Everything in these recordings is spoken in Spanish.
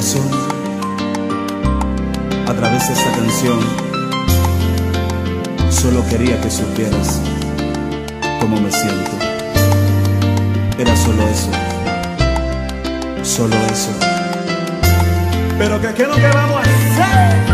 corazón, a través de esta canción, solo quería que supieras cómo me siento. Era solo eso, solo eso. Pero ¿qué es lo que vamos a hacer?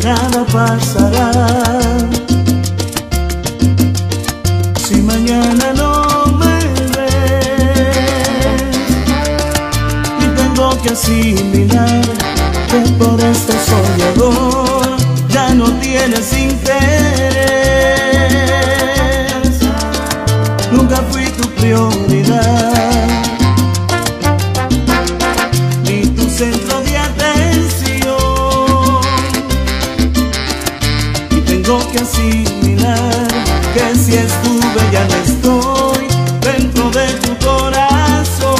Nada pasará si mañana no me ves, y tengo que asimilar que por este soñador ya no tienes interés. Nunca fui tu prioridad ni tu centro de atención. Tengo que asimilar que si estuve ya no estoy dentro de tu corazón.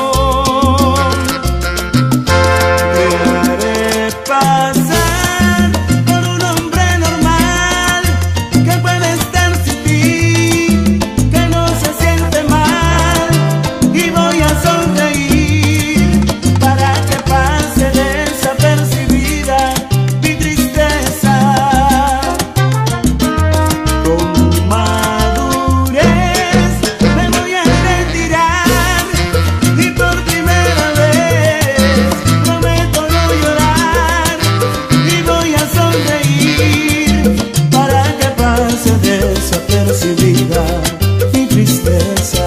Te haré pasar por un hombre normal que puede estar sin ti, que no se siente mal, y voy a sonreír para que pase desapercibida mi tristeza. Desapercibida mi tristeza.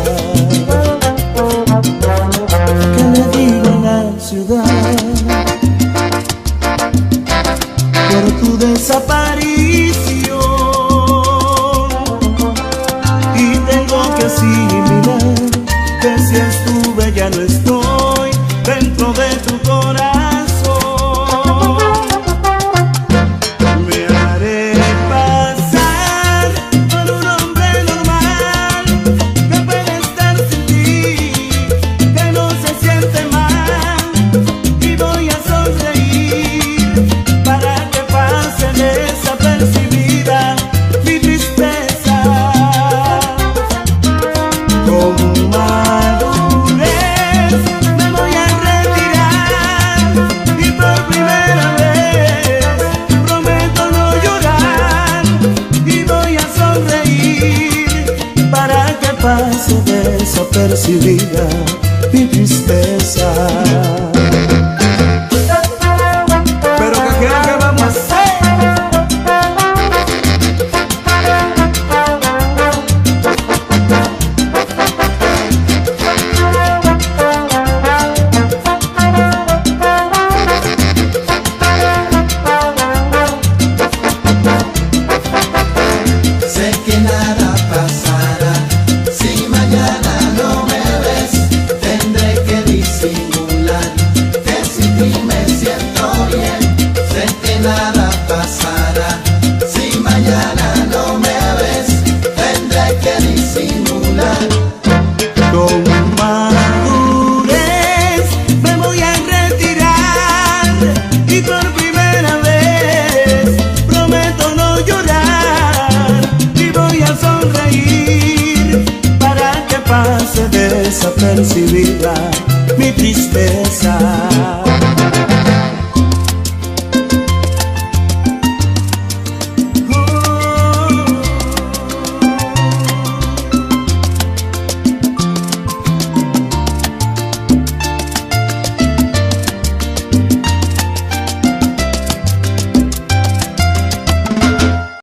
¿Qué le digo a la ciudad por tu desaparición? Y tengo que asimilar que si estuve ya no estoy dentro de tu corazón. Pase desapercibida mi tristeza. Pero ¿qué es lo que vamos a hacer? Sé que nada pasará. Nada pasará si mañana no me ves, tendré que disimular. Con madurez me voy a retirar, y por primera vez prometo no llorar, y voy a sonreír para que pase desapercibida mi tristeza.